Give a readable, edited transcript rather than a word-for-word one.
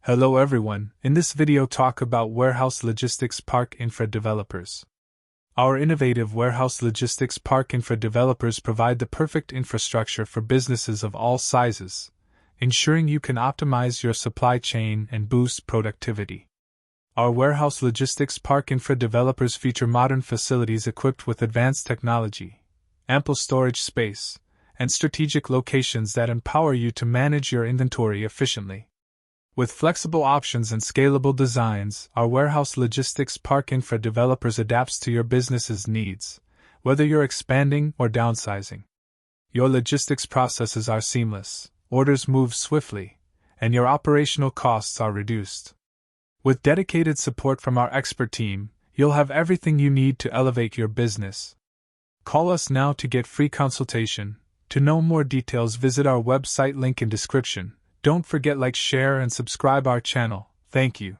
Hello everyone, in this video talk about Warehouse Logistics Park Infra Developers. Our innovative Warehouse Logistics Park Infra Developers provide the perfect infrastructure for businesses of all sizes, ensuring you can optimize your supply chain and boost productivity. Our Warehouse Logistics Park Infra Developers feature modern facilities equipped with advanced technology, ample storage space, and strategic locations that empower you to manage your inventory efficiently. With flexible options and scalable designs, our Warehouse Logistics Park Infra Developers adapts to your business's needs, whether you're expanding or downsizing. Your logistics processes are seamless, orders move swiftly, and your operational costs are reduced. With dedicated support from our expert team, you'll have everything you need to elevate your business. Call us now to get free consultation. To know more details, visit our website link in description. Don't forget like, share and subscribe our channel. Thank you.